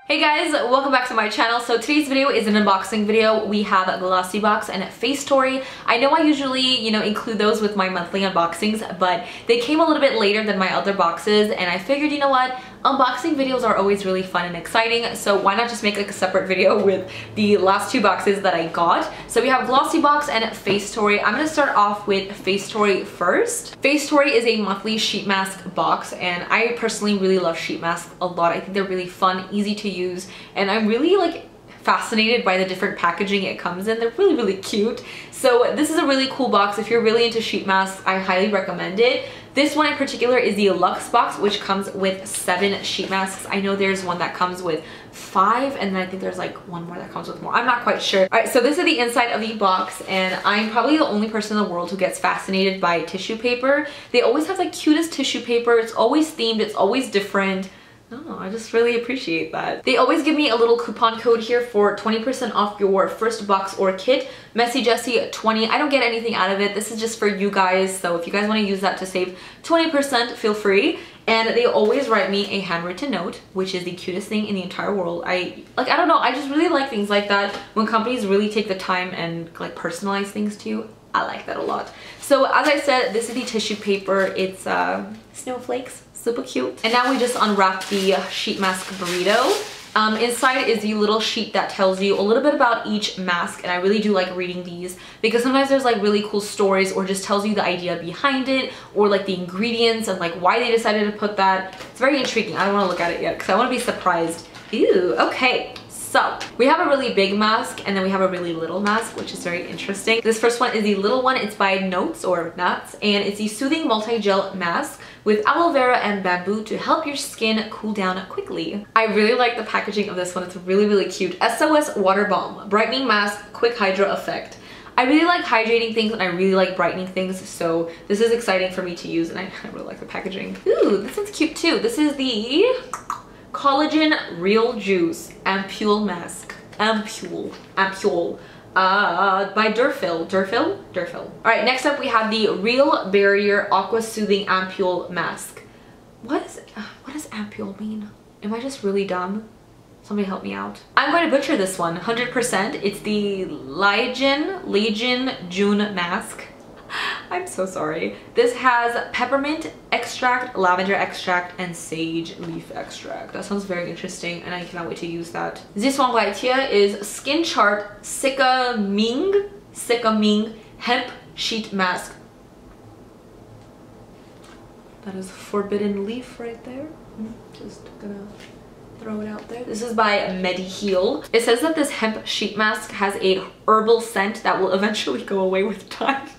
Hey guys, welcome back to my channel. So today's video is an unboxing video. We have Glossybox and Facetory. I know I usually, include those with my monthly unboxings, but they came a little bit later than my other boxes, and I figured, you know what? Unboxing videos are always really fun and exciting, so why not just make like a separate video with the last two boxes that I got. So we have Glossybox and Facetory. I'm gonna start off with Facetory first. Facetory is a monthly sheet mask box, and I personally really love sheet masks a lot. I think they're really fun, easy to use, and I'm really fascinated by the different packaging it comes in. They're really cute. So this is a really cool box. If you're really into sheet masks, I highly recommend it. This one in particular is the Luxe box, which comes with 7 sheet masks. I know there's one that comes with 5, and then I think there's like one more that comes with more. I'm not quite sure. All right, so this is the inside of the box, and I'm probably the only person in the world who gets fascinated by tissue paper. They always have like cutest tissue paper. It's always themed, it's always different. Oh, I just really appreciate that. They always give me a little coupon code here for 20% off your first box or kit. mesijesibeauty. I don't get anything out of it. This is just for you guys. So if you guys want to use that to save 20%, feel free. And they always write me a handwritten note, which is the cutest thing in the entire world. I don't know, I just really like things like that. When companies really take the time and like personalize things to you, I like that a lot. So as I said, this is the tissue paper. It's snowflakes. Super cute. And now we just unwrap the sheet mask burrito. Inside is the little sheet that tells you a little bit about each mask, and I really do like reading these because sometimes there's like really cool stories, or just tells you the idea behind it, or like the ingredients and like why they decided to put that. It's very intriguing. I don't want to look at it yet because I want to be surprised. Ew, okay. So we have a really big mask, and then we have a really little mask, which is very interesting. This first one is the little one. It's by Nuts, and it's the Soothing Multi-Gel Mask with aloe vera and bamboo to help your skin cool down quickly. I really like the packaging of this one. It's really cute. SOS Water Balm, Brightening Mask, Quick Hydra Effect. I really like hydrating things, and I really like brightening things, so this is exciting for me to use, and I really like the packaging. Ooh, this one's cute too. This is the Collagen Real Juice Ampule Mask. Ampule by Durfil. All right, next up we have the Real Barrier Aqua Soothing Ampule Mask. What does ampule mean? Am I just really dumb? Somebody help me out. I'm going to butcher this one 100%. It's the Legion June Mask. I'm so sorry. This has peppermint extract, lavender extract, and sage leaf extract. That sounds very interesting, and I cannot wait to use that. This one right here is Skin Chart Sika Ming Hemp Sheet Mask. That is forbidden leaf right there. Just gonna throw it out there. This is by MediHeal. It says that this hemp sheet mask has a herbal scent that will eventually go away with time.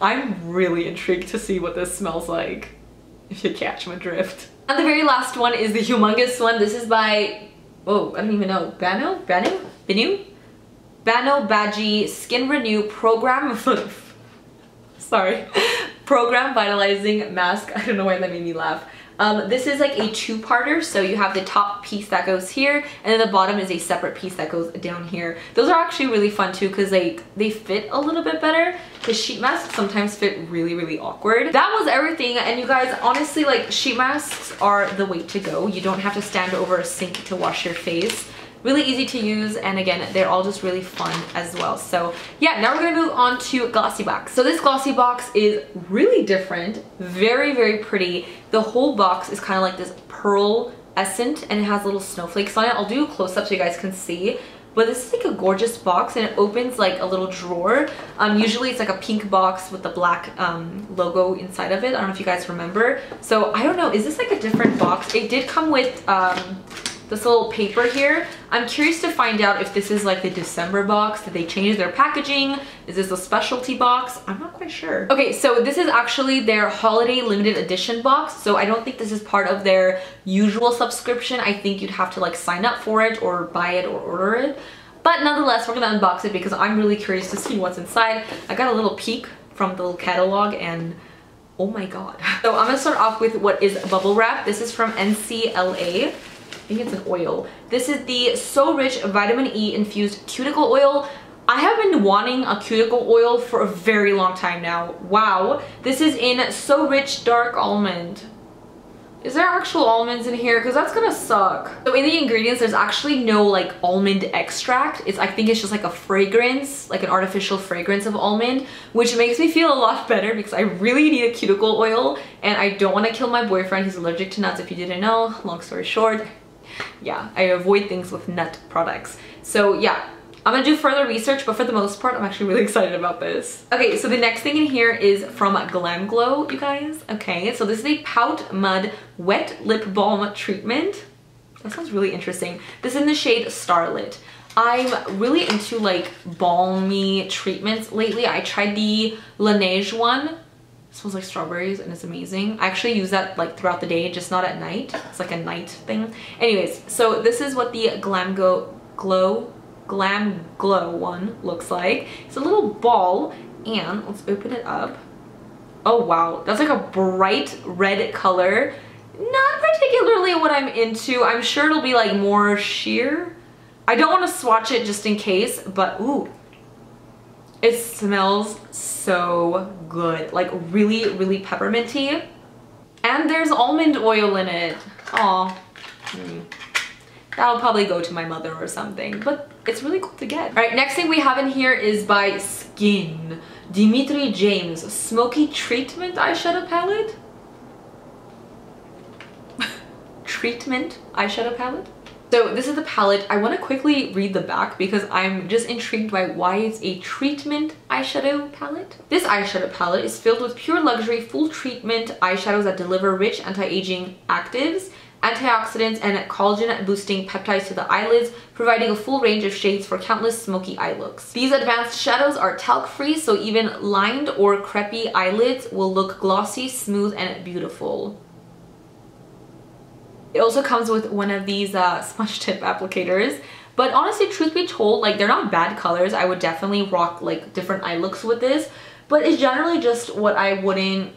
I'm really intrigued to see what this smells like, if you catch my drift. And the very last one is the humongous one. This is by, oh, I don't even know, Banu Baji Skin Renew Program, sorry, Program Vitalizing Mask. I don't know why that made me laugh. This is like a 2-parter, so you have the top piece that goes here, and then the bottom is a separate piece that goes down here. Those are actually really fun too, because they fit a little bit better. The sheet masks sometimes fit really awkward. That was everything, and you guys, honestly, like, sheet masks are the way to go. You don't have to stand over a sink to wash your face. Really easy to use, and again, they're all just really fun as well. So yeah, now we're gonna move on to Glossybox. So this Glossybox is really different, very pretty. The whole box is kind of like this pearl essence, and it has little snowflakes on it. I'll do a close-up so you guys can see. But this is like a gorgeous box, and it opens like a little drawer. Usually it's like a pink box with the black logo inside of it. I don't know if you guys remember. So I don't know, is this like a different box? It did come with this little paper here. I'm curious to find out if this is like the December box. Did they change their packaging? Is this a specialty box? I'm not quite sure. Okay, so this is actually their holiday limited edition box. So I don't think this is part of their usual subscription. I think you'd have to like sign up for it or buy it or order it. But nonetheless, we're gonna unbox it because I'm really curious to see what's inside. I got a little peek from the little catalog, and oh my god. So I'm gonna start off with what is bubble wrap. This is from NCLA. I think it's an oil. This is the So Rich Vitamin E Infused Cuticle Oil. I have been wanting a cuticle oil for a very long time now. Wow. This is in So Rich Dark Almond. Is there actual almonds in here? Because that's gonna suck. So in the ingredients, there's actually no like almond extract. I think it's just like a fragrance, like an artificial fragrance of almond, which makes me feel a lot better because I really need a cuticle oil and I don't want to kill my boyfriend. He's allergic to nuts, if you didn't know. Long story short, yeah, I avoid things with nut products. So yeah, I'm gonna do further research, but for the most part, I'm actually really excited about this. Okay, so the next thing in here is from Glam Glow, you guys. Okay, so this is a Pout Mud Wet Lip Balm Treatment. That sounds really interesting. This is in the shade Starlit. I'm really into like balmy treatments lately. I tried the Laneige one. It smells like strawberries and it's amazing. I actually use that like throughout the day, just not at night. It's like a night thing. Anyways, so this is what the Glam Glow one looks like. It's a little ball and let's open it up. Oh wow, that's like a bright red color. Not particularly what I'm into. I'm sure it'll be like more sheer. I don't want to swatch it just in case, but ooh, it smells so good. Like really, really pepperminty. And there's almond oil in it. Aw. That'll probably go to my mother or something, but it's really cool to get. All right, next thing we have in here is by Skin. Dimitri James Smoky Treatment Eyeshadow Palette. Treatment eyeshadow palette. So this is the palette. I want to quickly read the back because I'm just intrigued by why it's a treatment eyeshadow palette. This eyeshadow palette is filled with pure luxury full treatment eyeshadows that deliver rich anti-aging actives, antioxidants, and collagen boosting peptides to the eyelids, providing a full range of shades for countless smoky eye looks. These advanced shadows are talc free, so even lined or crepey eyelids will look glossy, smooth, and beautiful. It also comes with one of these smudge tip applicators, but honestly, truth be told, like they're not bad colors. I would definitely rock like different eye looks with this, but it's generally just what I wouldn't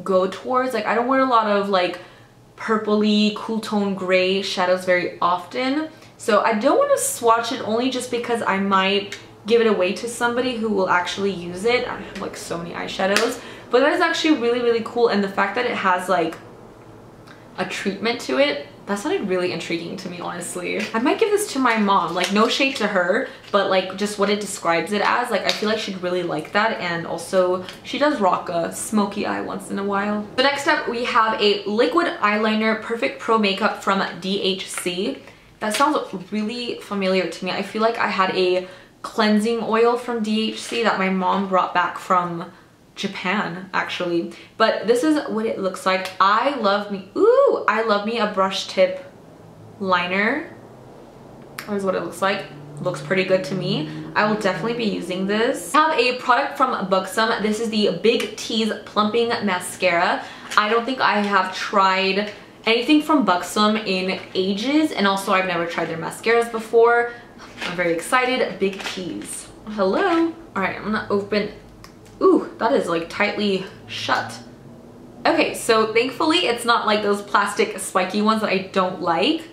go towards. Like I don't wear a lot of like purpley, cool tone gray shadows very often, so I don't want to swatch it only just because I might give it away to somebody who will actually use it. I have like so many eyeshadows, but that is actually really, really cool, and the fact that it has like a treatment to it, that sounded really intriguing to me, honestly. I might give this to my mom, like no shade to her, but like just what it describes it as, like I feel like she'd really like that, and also she does rock a smoky eye once in a while. So next up we have a liquid eyeliner Perfect Pro Makeup from DHC. That sounds really familiar to me. I feel like I had a cleansing oil from DHC that my mom brought back from Japan actually, but this is what it looks like. I love me a brush tip liner. Here's what it looks like. Looks pretty good to me. I will definitely be using this. I have a product from Buxom. This is the Big T's Plumping Mascara. I don't think I have tried anything from Buxom in ages, and also I've never tried their mascaras before. I'm very excited. Big T's. Hello. All right, I'm gonna open. Ooh, that is like tightly shut. Okay, so thankfully it's not like those plastic spiky ones that I don't like.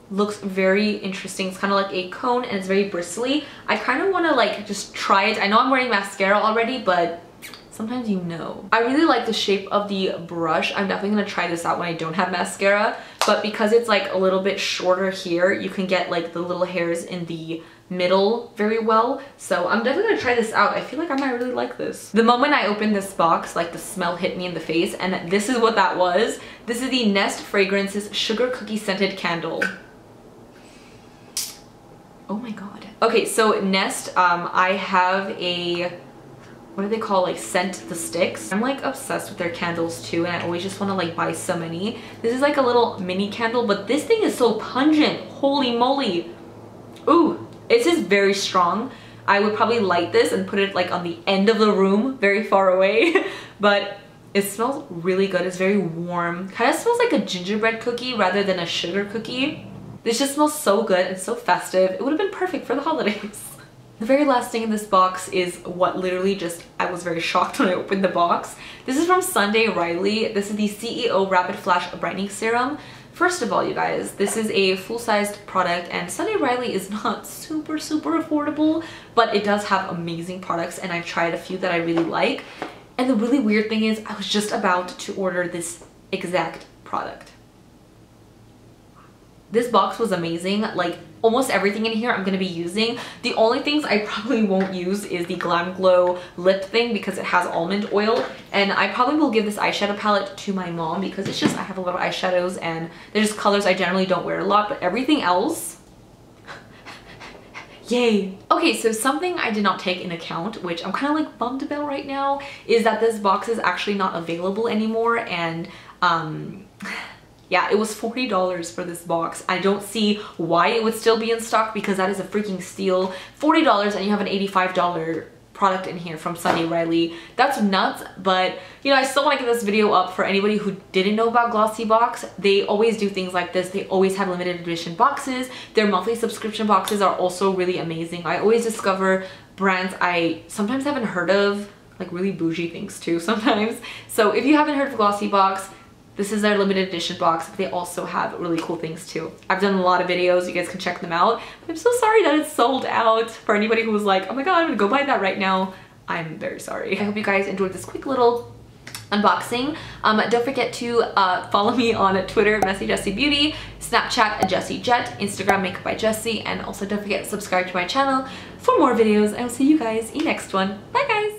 Looks very interesting. It's kind of like a cone and it's very bristly. I kind of want to like just try it. I know I'm wearing mascara already, but sometimes you know. I really like the shape of the brush. I'm definitely gonna try this out when I don't have mascara, but because it's like a little bit shorter here, you can get like the little hairs in the middle very well, so I'm definitely gonna try this out. I feel like I might really like this. The moment I opened this box, like the smell hit me in the face, and this is what that was. This is the Nest Fragrances Sugar Cookie Scented Candle. Oh my god. Okay, so Nest, I have a, what do they call, like scent the sticks. I'm like obsessed with their candles too, and I always just want to like buy so many. This is like a little mini candle, but this thing is so pungent. Holy moly. Ooh. It's just very strong. I would probably light this and put it like on the end of the room, very far away, but it smells really good. It's very warm. Kind of smells like a gingerbread cookie rather than a sugar cookie. This just smells so good and so festive. It would have been perfect for the holidays. The very last thing in this box is what literally just, I was very shocked when I opened the box. This is from Sunday Riley. This is the CEO Rapid Flash Brightening Serum. First of all, you guys, this is a full-sized product, and Sunday Riley is not super affordable, but it does have amazing products, and I've tried a few that I really like. And the really weird thing is I was just about to order this exact product. this box was amazing. Like almost everything in here I'm gonna be using. The only things I probably won't use is the Glam Glow lip thing because it has almond oil, and I probably will give this eyeshadow palette to my mom because it's just, I have a lot of eyeshadows and they're just colors I generally don't wear a lot, but everything else, yay. Okay, so something I did not take into account, which I'm kind of like bummed about right now, is that this box is actually not available anymore. And yeah, it was $40 for this box. I don't see why it would still be in stock because that is a freaking steal. $40 and you have an $85 product in here from Sunny Riley. That's nuts, but you know, I still want to get this video up for anybody who didn't know about Glossybox. They always do things like this. They always have limited edition boxes. Their monthly subscription boxes are also really amazing. I always discover brands I sometimes haven't heard of, like really bougie things too sometimes. So if you haven't heard of Glossybox, this is their limited edition box. They also have really cool things too. I've done a lot of videos, you guys can check them out. But I'm so sorry that it's sold out. For anybody who was like, oh my god, I'm gonna go buy that right now, I'm very sorry. I hope you guys enjoyed this quick little unboxing. Don't forget to follow me on Twitter, mesijesibeauty, Snapchat, JesiJet, Instagram, Makeup by Jesi, and also don't forget to subscribe to my channel for more videos. I will see you guys in the next one. Bye guys!